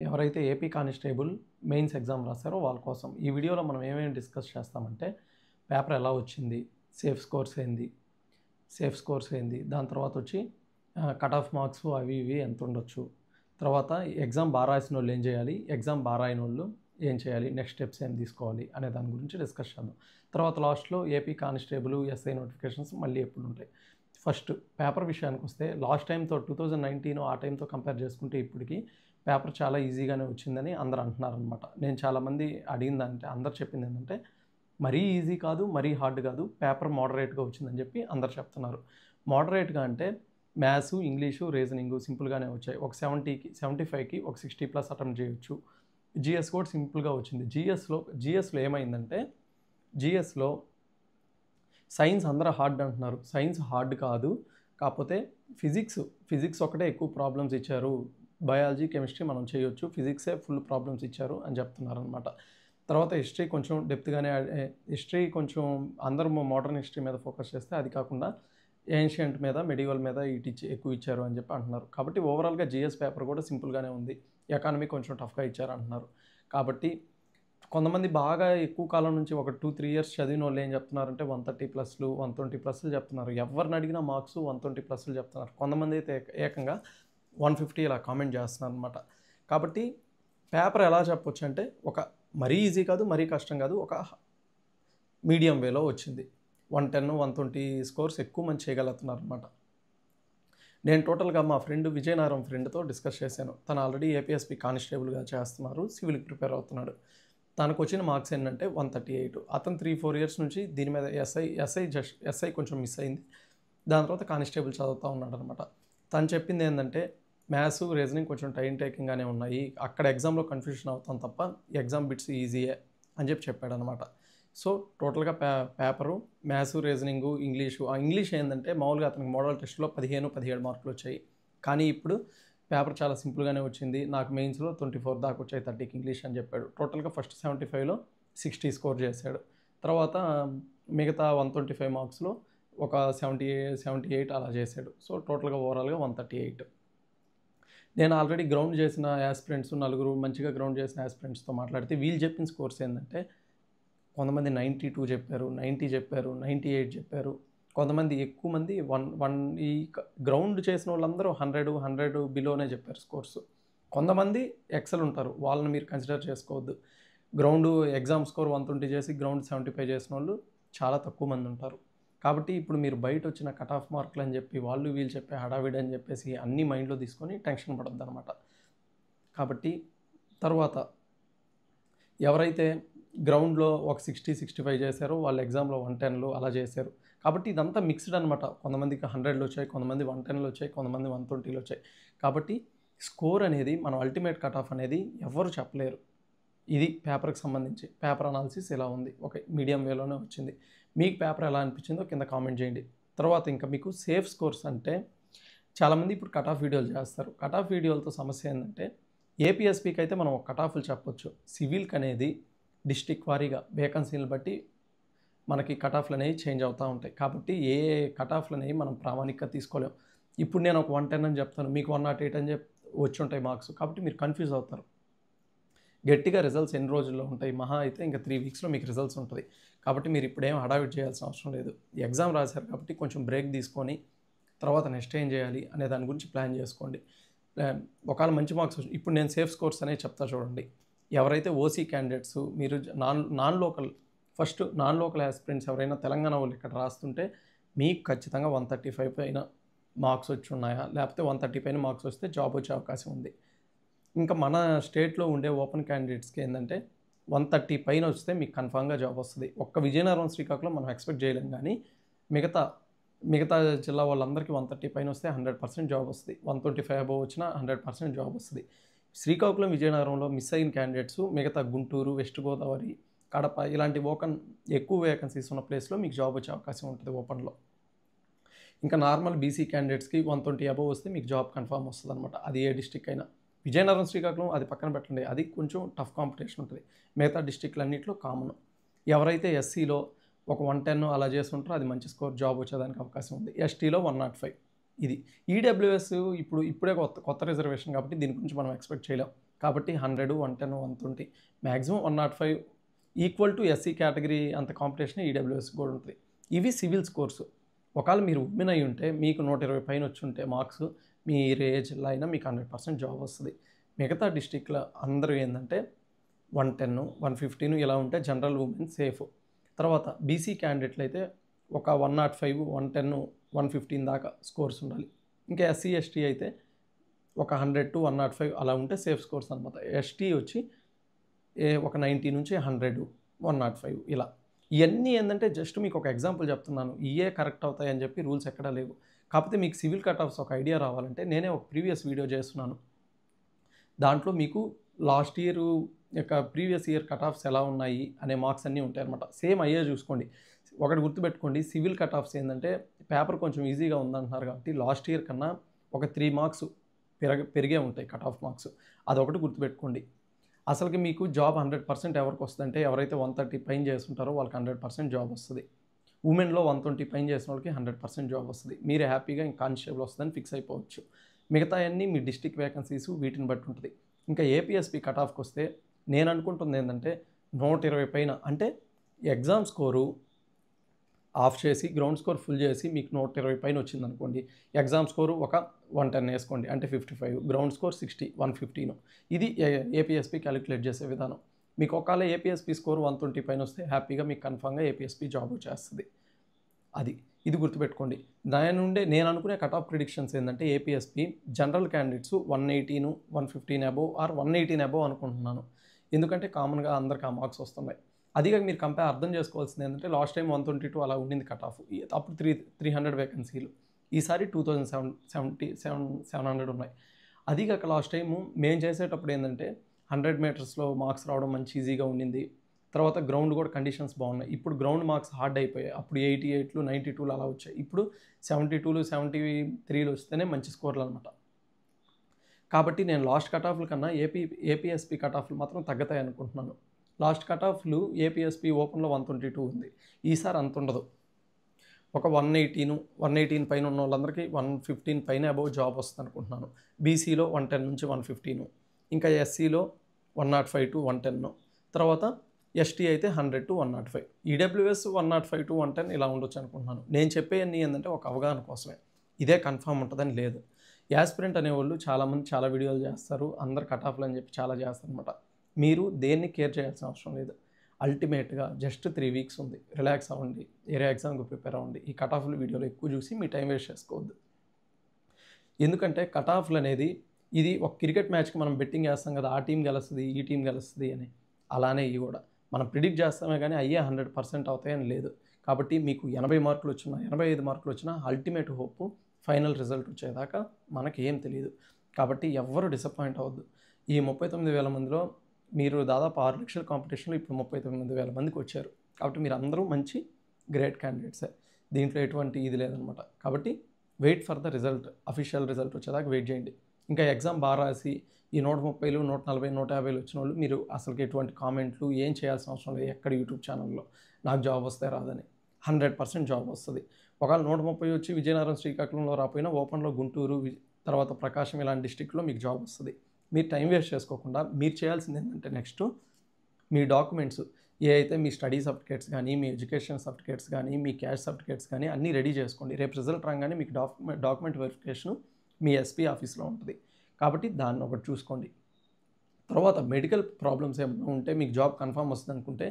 ఎవరైతే AP constable mains exam రాస్తారో వాళ్ళ కోసం ఈ వీడియోలో మనం ఏమేమి డిస్కస్ చేస్తామంటే పేపర్ ఎలా వచ్చింది, సేఫ్ స్కోర్స్ ఏంది, దాని తర్వాత వచ్చి కట్ ఆఫ్ మార్క్స్ అవి ఇవి ఎంత ఉండొచ్చు, తర్వాత ఎగ్జామ్ బాగా రాసిన వాళ్ళు ఏం చేయాలి, ఎగ్జామ్ బాగా రాయని వాళ్ళు ఏం చేయాలి, నెక్స్ట్ స్టెప్స్ ఏం తీసుకోవాలి అనే దాని గురించి డిస్కస్ చేద్దాం. తర్వాత లాస్ట్లో ఏపీ కానిస్టేబుల్ ఎస్ఐ నోటిఫికేషన్స్ మళ్ళీ ఎప్పుడు ఉంటాయి. ఫస్ట్ పేపర్ విషయానికి వస్తే లాస్ట్ టైంతో 2019 ఆ టైంతో కంపేర్ చేసుకుంటే ఇప్పటికి పేపర్ చాలా ఈజీగానే వచ్చిందని అందరు అంటున్నారనమాట. నేను చాలామంది అడిగిందంటే అందరు చెప్పింది ఏంటంటే మరీ ఈజీ కాదు, మరీ హార్డ్ కాదు, పేపర్ మోడరేట్గా వచ్చిందని చెప్పి అందరు చెప్తున్నారు. మోడరేట్గా అంటే మ్యాథ్స్, ఇంగ్లీషు, రీజనింగ్ సింపుల్గానే వచ్చాయి. ఒక 75కి ఒక 60+ అటెంప్ట్ చేయొచ్చు. జిఎస్ కూడా సింపుల్గా వచ్చింది. జిఎస్లో ఏమైందంటే జిఎస్లో సైన్స్ అందరూ హార్డ్ అంటున్నారు. సైన్స్ హార్డ్ కాదు, కాకపోతే ఫిజిక్స్ ఒకటే ఎక్కువ ప్రాబ్లమ్స్ ఇచ్చారు. బయాలజీ, కెమిస్ట్రీ మనం చేయొచ్చు, ఫిజిక్సే ఫుల్ ప్రాబ్లమ్స్ ఇచ్చారు అని చెప్తున్నారు అనమాట. తర్వాత హిస్టరీ కొంచెం అందరూ మోడర్న్ హిస్టరీ మీద ఫోకస్ చేస్తే అది కాకుండా ఏన్షియంట్ మీద, మెడివల్ మీద ఎక్కువ ఇచ్చారు అని చెప్పి అంటున్నారు. కాబట్టి ఓవరాల్గా జిఎస్ పేపర్ కూడా సింపుల్గానే ఉంది. ఎకానమీ కొంచెం టఫ్గా ఇచ్చారు అంటున్నారు. కాబట్టి కొంతమంది బాగా ఎక్కువ కాలం నుంచి ఒక 2-3 ఇయర్స్ చదివిన వాళ్ళు ఏం చెప్తున్నారంటే 130+, 120+ చెప్తున్నారు. ఎవరిని అడిగినా మార్క్స్ 120+ చెప్తున్నారు. కొంతమంది అయితే ఏకంగా 150 ఇలా కామెంట్ చేస్తున్నారు అనమాట. కాబట్టి పేపర్ ఎలా చెప్పొచ్చు అంటే ఒక మరీ ఈజీ కాదు, మరీ కష్టం కాదు, ఒక మీడియం వేలో వచ్చింది. 110, 120 స్కోర్స్ ఎక్కువ మంది చేయగలుగుతున్నారు అనమాట. నేను టోటల్గా మా విజయనగరం ఫ్రెండ్తో డిస్కస్ చేశాను. తను ఆల్రెడీ ఏపీఎస్పీ కానిస్టేబుల్గా చేస్తున్నారు, సివిల్కి ప్రిపేర్ అవుతున్నాడు. తనకు వచ్చిన మార్క్స్ ఏంటంటే 138. అతను 3-4 ఇయర్స్ నుంచి దీని మీద ఎస్ఐ కొంచెం మిస్ అయింది. దాని తర్వాత కానిస్టేబుల్ చదువుతూ ఉన్నాడు అనమాట. తను చెప్పింది ఏంటంటే మ్యాథ్స్, రీజనింగ్ కొంచెం టైం టేకింగ్గానే ఉన్నాయి, అక్కడ ఎగ్జామ్లో కన్ఫ్యూషన్ అవుతాం తప్ప ఎగ్జామ్ బిట్స్ ఈజీయే అని చెప్పాడు అనమాట. సో టోటల్గా పేపరు మ్యాథ్స్, రీజనింగు, ఇంగ్లీష్ ఏంటంటే మామూలుగా అతనికి మోడల్ టెస్ట్లో 15-17 మార్కులు వచ్చాయి. కానీ ఇప్పుడు పేపర్ చాలా సింపుల్గానే వచ్చింది. నాకు మెయిన్స్లో 24 దాకా వచ్చాయి 30కి ఇంగ్లీష్ అని చెప్పాడు. టోటల్గా ఫస్ట్ 75లో 60 స్కోర్ చేశాడు. తర్వాత మిగతా 125 మార్క్స్లో ఒక 78 అలా చేశాడు. సో టోటల్గా ఓవరాల్గా 138. నేను ఆల్రెడీ గ్రౌండ్ చేసిన యాస్పిరెంట్స్ నలుగురు మంచిగా గ్రౌండ్ చేసిన యాస్పిరెంట్స్తో మాట్లాడితే వీళ్ళు చెప్పిన స్కోర్స్ ఏంటంటే కొంతమంది 92 చెప్పారు, 90 చెప్పారు, 98 చెప్పారు. కొంతమంది ఎక్కువ మంది ఈ గ్రౌండ్ చేసిన వాళ్ళందరూ 100 బిలోనే చెప్పారు స్కోర్స్. కొంతమంది ఎక్సెల్ ఉంటారు, వాళ్ళని మీరు కన్సిడర్ చేసుకోవద్దు. గ్రౌండ్ ఎగ్జామ్ స్కోర్ 120 చేసి గ్రౌండ్ 75 చేసిన వాళ్ళు చాలా తక్కువ మంది ఉంటారు. కాబట్టి ఇప్పుడు మీరు బయట వచ్చిన కట్ ఆఫ్ మార్కులు అని చెప్పి వీళ్ళు చెప్పే హడావిడి అని చెప్పేసి అన్ని మైండ్లో తీసుకొని టెన్షన్ పడద్దు అనమాట. కాబట్టి తర్వాత ఎవరైతే గ్రౌండ్లో ఒక 60-65 చేశారో వాళ్ళు ఎగ్జామ్లో 110 అలా చేశారు. కాబట్టి ఇదంతా మిక్స్డ్ అనమాట. కొంతమందికి 100 వచ్చాయి, కొంతమంది 110 వచ్చాయి, కొంతమంది 120 వచ్చాయి. కాబట్టి స్కోర్ అనేది మనం అల్టిమేట్ కట్ ఆఫ్ అనేది ఎవరు చెప్పలేరు. ఇది పేపర్కి సంబంధించి పేపర్ అనాలిసిస్ ఎలా ఉంది, ఓకే మీడియం వేలోనే వచ్చింది. మీకు పేపర్ ఎలా అనిపించిందో కింద కామెంట్ చేయండి. తర్వాత ఇంకా మీకు సేఫ్ స్కోర్స్ అంటే చాలామంది ఇప్పుడు కట్ ఆఫ్ వీడియోలు చేస్తారు. కట్ ఆఫ్ వీడియోలతో సమస్య ఏంటంటే ఏపీఎస్పీకి అయితే మనం ఒక కట్ ఆఫ్లు చెప్పొచ్చు. సివిల్కి అనేది డిస్ట్రిక్ట్ వారీగా వేకెన్సీలను బట్టి మనకి కట్ ఆఫ్లు అనేవి చేంజ్ అవుతూ ఉంటాయి. కాబట్టి ఏ కట్ ఆఫ్లు అనేవి మనం ప్రామాణికంగా తీసుకోలేము. ఇప్పుడు నేను ఒక 110 అని చెప్తాను, మీకు 108 అని వచ్చి ఉంటాయి మార్క్స్. కాబట్టి మీరు కన్ఫ్యూజ్ అవుతారు. గట్టిగా రిజల్ట్స్ ఎన్ని రోజుల్లో ఉంటాయి, మహా అయితే ఇంకా 3 వీక్స్లో మీకు రిజల్ట్స్ ఉంటుంది. కాబట్టి మీరు ఇప్పుడేం హడావిడి చేయాల్సిన అవసరం లేదు. ఎగ్జామ్ రాశారు కాబట్టి కొంచెం బ్రేక్ తీసుకొని తర్వాత నెక్స్ట్ ఏం చేయాలి అనే దాని గురించి ప్లాన్ చేసుకోండి. ఒకవేళ మంచి మార్క్స్ ఇప్పుడు నేను సేఫ్ స్కోర్స్ అనేవి చెప్తా చూడండి. ఎవరైతే ఓసీ క్యాండిడేట్స్ మీరు నాన్ లోకల్ యాస్పిరెంట్స్ ఎవరైనా తెలంగాణ వాళ్ళు ఇక్కడ రాస్తుంటే మీకు ఖచ్చితంగా 135 పైన మార్క్స్ వచ్చి ఉన్నాయా, లేకపోతే 130 పైన మార్క్స్ వస్తే జాబ్ వచ్చే అవకాశం ఉంది. ఇంకా మన స్టేట్లో ఉండే ఓపెన్ క్యాండిడేట్స్కి ఏంటంటే 130 పైన వస్తే మీకు కన్ఫామ్గా జాబ్ వస్తుంది. ఒక్క విజయనగరం, శ్రీకాకుళం మనం ఎక్స్పెక్ట్ చేయలేం, కానీ మిగతా జిల్లా వాళ్ళందరికీ 130 పైన వస్తే 100% జాబ్ వస్తుంది. 125 అబోవ్ వచ్చినా 100% జాబ్ వస్తుంది. శ్రీకాకుళం, విజయనగరంలో మిస్ అయిన క్యాండిడేట్స్ మిగతా గుంటూరు, వెస్ట్ గోదావరి, కడప ఇలాంటి ఎక్కువ వేకెన్సీస్ ఉన్న ప్లేస్లో మీకు జాబ్ వచ్చే అవకాశం ఉంటుంది ఓపెన్లో. ఇంకా నార్మల్ బీసీ క్యాండిడేట్స్కి 120 అబోవ్ వస్తే మీకు జాబ్ కన్ఫామ్ వస్తుంది అనమాట. అది ఏ డిస్ట్రిక్ట్ అయినా. విజయనగరం, శ్రీకాకుళం అది పక్కన పెట్టండి, అది కొంచెం టఫ్ కాంపిటీషన్ ఉంటుంది. మిగతా డిస్ట్రిక్ట్లు అన్నింటిలో కామన్. ఎవరైతే ఎస్సీలో ఒక 110 అలా చేస్తుంటారో అది మంచి స్కోర్, జాబ్ వచ్చేదానికి అవకాశం ఉంది. ఎస్టీలో 105. ఇది ఈడబ్ల్యూఎస్ ఇప్పుడే కొత్త రిజర్వేషన్ కాబట్టి దీని గురించి మనం ఎక్స్పెక్ట్ చేయలేం. కాబట్టి 100, 110, 120 maximum 105 equal to SC category అంత కాంపిటీషన్ ఈడబ్ల్యూఎస్ కూడా ఉంటుంది. ఇవి సివిల్స్ కోర్సు. ఒకవేళ మీరు ఉమెన్ అయి ఉంటే మీకు 120 పైన వచ్చి ఉంటే మార్క్స్ మీ ఏజ్లో అయినా మీకు 100% జాబ్ వస్తుంది. మిగతా డిస్టిక్లో అందరూ ఏంటంటే 110, 115 ఇలా ఉంటే జనరల్ ఉమెన్ సేఫ్. తర్వాత బీసీ క్యాండిడేట్లు అయితే ఒక 105, 110, 115 దాకా స్కోర్స్ ఉండాలి. ఇంకా ఎస్సీ ఎస్టీ అయితే ఒక 100 to 105 అలా ఉంటే సేఫ్ స్కోర్స్ అనమాట. ఎస్టీ వచ్చి ఒక 90 నుంచి 100, 105 ఇలా. ఇవన్నీ ఏంటంటే జస్ట్ మీకు ఒక ఎగ్జాంపుల్ చెప్తున్నాను. ఇయే కరెక్ట్ అవుతాయి అని చెప్పి రూల్స్ ఎక్కడా లేవు. కాకపోతే మీకు సివిల్ కట్ ఆఫ్స్ ఒక ఐడియా రావాలంటే నేనే ఒక ప్రీవియస్ వీడియో చేస్తున్నాను. దాంట్లో మీకు లాస్ట్ ఇయర్ యొక్క ప్రీవియస్ ఇయర్ కట్ ఆఫ్స్ ఎలా ఉన్నాయి అనే మార్క్స్ అన్నీ ఉంటాయి అనమాట. సేమ్ అయ్యే చూసుకోండి. ఒకటి గుర్తుపెట్టుకోండి, సివిల్ కట్ ఆఫ్స్ ఏంటంటే పేపర్ కొంచెం ఈజీగా ఉందంటున్నారు కాబట్టి లాస్ట్ ఇయర్ కన్నా ఒక 3 మార్క్స్ పెరిగే ఉంటాయి కట్ ఆఫ్ మార్క్స్. అదొకటి గుర్తుపెట్టుకోండి. అసలుకి మీకు జాబ్ 100% ఎవరికి వస్తుందంటే ఎవరైతే 130 పైన చేస్తుంటారో వాళ్ళకి 100% జాబ్ వస్తుంది. ఉమెన్లో 120 పైన చేసిన వాళ్ళకి 100% జాబ్ వస్తుంది. మీరు హ్యాపీగా ఇంకా కానిస్టేబుల్ వస్తుందని ఫిక్స్ అయిపోవచ్చు. మిగతా అన్నీ మీ డిస్టిక్ వేకెన్సీస్ వీటిని బట్టి ఉంటుంది. ఇంకా ఏపీఎస్పీ కట్ ఆఫ్కి వస్తే నేను అనుకుంటుంది ఏంటంటే 120 పైన, అంటే ఎగ్జామ్ స్కోరు ఆఫ్ చేసి గ్రౌండ్ స్కోర్ ఫుల్ చేసి మీకు 120 పైన వచ్చింది అనుకోండి. ఎగ్జామ్ స్కోరు ఒక 110 వేసుకోండి, అంటే 55, గ్రౌండ్ స్కోర్ 60, 115. ఇది ఏపీఎస్పీ క్యాలిక్యులేట్ చేసే విధానం. మీకు ఒకవేళ ఏపీఎస్పీ స్కోర్ 120 పైన వస్తే హ్యాపీగా మీకు కన్ఫామ్గా ఏపీఎస్పీ జాబ్ వచ్చేస్తుంది. ఇది గుర్తుపెట్టుకోండి. దాని నుండే నేను అనుకునే కట్ ఆఫ్ ప్రిడిక్షన్స్ ఏంటంటే APSP general candidates 118, 115 above or 118 above అనుకుంటున్నాను. ఎందుకంటే కామన్గా అందరికి ఆ మార్క్స్ వస్తున్నాయి. అదిగా మీరు అర్థం చేసుకోవాల్సింది ఏంటంటే లాస్ట్ టైం 122 అలా ఉండింది కట్ ఆఫ్. అప్పుడు 300 వేకెన్సీలు, ఈసారి 2700 ఉన్నాయి. అదిగాక లాస్ట్ టైము మేము చేసేటప్పుడు ఏంటంటే 100 మీటర్స్లో మార్క్స్ రావడం మంచి ఈజీగా ఉండింది. తర్వాత గ్రౌండ్ కూడా కండిషన్స్ బాగున్నాయి. ఇప్పుడు గ్రౌండ్ మార్క్స్ హార్డ్ అయిపోయాయి. అప్పుడు 88, 92 అలా వచ్చాయి. ఇప్పుడు 72, 73 వస్తేనే మంచి స్కోర్లు అనమాట. కాబట్టి నేను లాస్ట్ కట్ ఆఫ్ల కన్నా ఏపీఎస్పీ కట్ ఆఫ్లు మాత్రం తగ్గుతాయి అనుకుంటున్నాను. లాస్ట్ కట్ ఆఫ్లు ఏపీఎస్పీ ఓపెన్లో 122 ఉంది. ఈసారి అంత ఉండదు. ఒక 118 పైన ఉన్న వాళ్ళందరికీ 115 పైన అబౌవ్ జాబ్ వస్తుంది అనుకుంటున్నాను. బీసీలో 110 నుంచి 115, ఇంకా ఎస్సీలో 105 to 110, తర్వాత ఎస్టీ అయితే 100 to 105, ఈడబ్ల్యూఎస్ 105 to 110 ఇలా ఉండొచ్చు అనుకుంటున్నాను. నేను చెప్పేవన్నీ ఏంటంటే ఒక అవగాహన కోసమే, ఇదే కన్ఫామ్ ఉంటుందని లేదు. యాస్పిరెంట్ అనేవాళ్ళు చాలామంది చాలా వీడియోలు చేస్తారు, అందరు కట్ ఆఫ్లు అని చెప్పి చాలా చేస్తారు అనమాట. మీరు దేన్ని కేర్ చేయాల్సిన అవసరం లేదు. అల్టిమేట్గా జస్ట్ 3 వీక్స్ ఉంది, రిలాక్స్ అవ్వండి, ఏరియా ఎగ్జామ్కి ప్రిపేర్ అవ్వండి. ఈ కట్ ఆఫ్లు వీడియోలు ఎక్కువ చూసి మీ టైం వేస్ట్ చేసుకోవద్దు. ఎందుకంటే కట్ ఆఫ్లు అనేది ఇది ఒక క్రికెట్ మ్యాచ్కి మనం బెట్టింగ్ చేస్తాం కదా, ఆ టీం గెలుస్తుంది, ఈ టీం గెలుస్తుంది అని. అలానే ఇవి కూడా మనం ప్రిడిక్ట్ చేస్తామే కానీ అయ్యే 100% అవుతాయని లేదు. కాబట్టి మీకు 80 మార్కులు వచ్చినా 85 మార్కులు వచ్చినా అల్టిమేట్ హోప్ ఫైనల్ రిజల్ట్ వచ్చేదాకా మనకి ఏం తెలియదు. కాబట్టి ఎవ్వరు డిసప్పాయింట్ అవ్వద్దు. ఈ 39,000 మందిలో మీరు దాదాపు 6 లక్షల కాంపిటీషన్లో ఇప్పుడు 39,000 మందికి వచ్చారు. కాబట్టి మీరు అందరూ మంచి గ్రేట్ క్యాండిడేట్సే, దీంట్లో ఎటువంటి ఇది లేదనమాట. కాబట్టి wait for the result, official result వచ్చేదాకా వెయిట్ చేయండి. ఇంకా ఎగ్జామ్ బాగా రాసి ఈ 130, 140, 150 వచ్చిన వాళ్ళు మీరు అసలుకి ఎటువంటి కామెంట్లు ఏం చేయాల్సిన అవసరం లేదు. ఎక్కడ యూట్యూబ్ ఛానల్లో నాకు జాబ్ వస్తే రాదని, 100% జాబ్ వస్తుంది. ఒకవేళ 130 వచ్చి విజయనగరం, శ్రీకాకుళంలో రాకపోయినా ఓపెన్లో గుంటూరు, తర్వాత ప్రకాశం ఇలాంటి డిస్టిక్లో మీకు జాబ్ వస్తుంది. మీరు టైం వేస్ట్ చేసుకోకుండా మీరు చేయాల్సింది ఏంటంటే నెక్స్ట్ మీ డాక్యుమెంట్స్ ఏ అయితే మీ స్టడీ సర్టిఫికేట్స్ కానీ, మీ ఎడ్యుకేషన్ సర్టిఫికేట్స్ కానీ, మీ క్యాష్ సర్టిఫికేట్స్ కానీ అన్నీ రెడీ చేసుకోండి. రేపు రిజల్ట్ రాగానే మీకు డాక్యుమెంట్ వెరిఫికేషన్ మీ ఎస్పీ ఆఫీస్లో ఉంటుంది. కాబట్టి దాన్ని ఒకటి చూసుకోండి. తర్వాత మెడికల్ ప్రాబ్లమ్స్ ఏమైనా ఉంటే మీకు జాబ్ కన్ఫర్మ్ వస్తుంది అనుకుంటే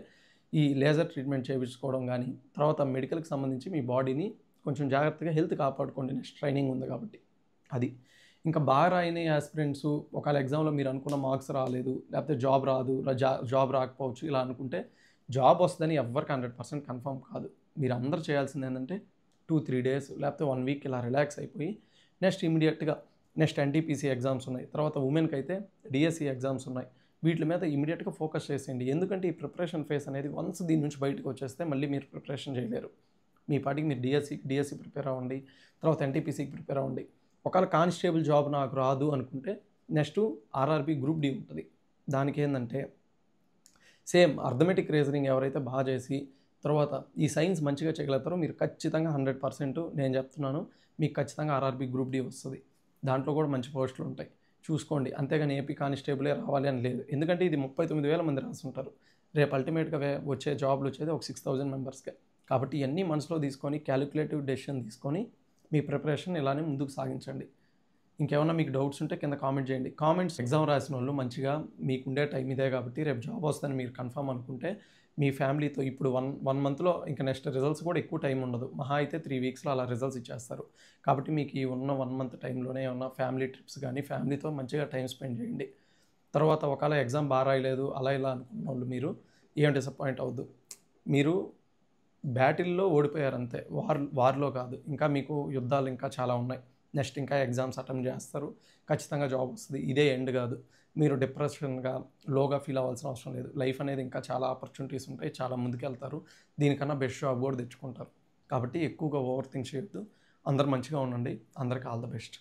ఈ లేజర్ ట్రీట్మెంట్ చేయించుకోవడం కానీ, తర్వాత మెడికల్కి సంబంధించి మీ బాడీని కొంచెం జాగ్రత్తగా హెల్త్ కాపాడుకోండి. నెక్స్ట్ ట్రైనింగ్ ఉంది కాబట్టి అది. ఇంకా బాగా రాయని యాస్పిరెంట్స్ ఒకవేళ ఎగ్జామ్లో మీరు అనుకున్న మార్క్స్ రాలేదు, లేకపోతే జాబ్ రాదు, జాబ్ రాకపోవచ్చు ఇలా అనుకుంటే జాబ్ వస్తుందని ఎవ్వరికి 100% కన్ఫర్మ్ కాదు. మీరు అందరూ చేయాల్సింది ఏంటంటే 2-3 డేస్ లేకపోతే 1 వీక్ ఇలా రిలాక్స్ అయిపోయి నెక్స్ట్ ఎన్టీపీసీ ఎగ్జామ్స్ ఉన్నాయి, తర్వాత ఉమెన్కి అయితే డిఎస్సి ఎగ్జామ్స్ ఉన్నాయి. వీటి మీద ఇమీడియట్గా ఫోకస్ చేసేయండి. ఎందుకంటే ఈ ప్రిపరేషన్ ఫేస్ అనేది వన్స్ దీని నుంచి బయటకు వచ్చేస్తే మళ్ళీ మీరు ప్రిపరేషన్ చేయలేరు. మీ పాటికి మీరు డిఎస్సి ప్రిపేర్ అవ్వండి, తర్వాత ఎన్టీపీసీకి ప్రిపేర్ అవ్వండి. ఒకవేళ కానిస్టేబుల్ జాబ్ నాకు రాదు అనుకుంటే నెక్స్ట్ ఆర్ఆర్బీ గ్రూప్ డి ఉంటుంది. దానికి ఏంటంటే సేమ్ అర్థమెటిక్ రీజనింగ్ ఎవరైతే బాగా చేసి తర్వాత ఈ సైన్స్ మంచిగా చేయగలుగుతారో మీరు ఖచ్చితంగా 100% నేను చెప్తున్నాను, మీకు ఖచ్చితంగా ఆర్ఆర్బీ గ్రూప్ డి వస్తుంది. దాంట్లో కూడా మంచి పోస్టులు ఉంటాయి. చూసుకోండి. అంతేగాని ఏపీ కానిస్టేబులే రావాలి అని లేదు. ఎందుకంటే ఇది 39,000 మంది రాసుంటారు. రేపు అల్టిమేట్‌గా వచ్చే జాబ్‌లు వచ్చేది ఒక 6,000 మెంబర్స్‌కే. కాబట్టి ఇయన్నీ మనసులో తీసుకొని క్యాలిక్యులేటివ్ డెసిషన్ తీసుకొని మీ ప్రిపరేషన్ ఇలానే ముందుకు సాగించండి. ఇంకేమన్నా మీకు డౌట్స్ ఉంటే కింద కామెంట్ చేయండి. కామెంట్స్ ఎగ్జామ్ రాసినోళ్ళు మంచిగా మీకుండే టైం ఇదే కాబట్టి రేపు జాబ్ వస్తదని మీరు కన్ఫర్మ్ అనుకుంటే మీ ఫ్యామిలీతో ఇప్పుడు 1 మంత్‌లో ఇంక నెక్స్ట్ రిజల్ట్స్ కూడా ఎక్కువ టైం ఉండదు. మహా అయితే 3 వీక్స్‌లో అలా రిజల్ట్స్ ఇచ్చేస్తారు. కాబట్టి మీకు ఈ ఉన్న 1 మంత్ టైంలోనే ఏమన్నా ఫ్యామిలీ ట్రిప్స్ గానీ, ఫ్యామిలీతో మంచిగా టైం స్పెండ్ చేయండి. తర్వాత ఒకవేళ ఎగ్జామ్ బా రాయలేదు అలా ఇలా అనుకున్నోళ్ళు మీరు ఏం డిసప్పాయింట్ అవ్వద్దు. మీరు బ్యాటిల్‌లో ఓడిపోయారంతే. వార్‌లో కాదు. ఇంకా మీకు యుద్ధాలు ఇంకా చాలా ఉన్నాయి. నెక్స్ట్ ఇంకా ఎగ్జామ్స్ అటెంప్ట్ చేస్తారు. ఖచ్చితంగా జాబ్ వస్తది. ఇదే ఎండ్ కాదు. మీరు డిప్రెషన్‌గా, లోగా ఫీల్ అవ్వాల్సిన అవసరం లేదు. లైఫ్ అనేది ఇంకా చాలా ఆపర్చునిటీస్ ఉంటాయి. చాలా ముందుకెళ్తారు. దీనికన్నా బెస్ట్ జాబ్ కూడా తెచ్చుకుంటారు. కాబట్టి ఎక్కువగా ఓవర్ థింక్ చేయొద్దు. అందరూ మంచిగా ఉండండి. అందరికి ఆల్ ద బెస్ట్.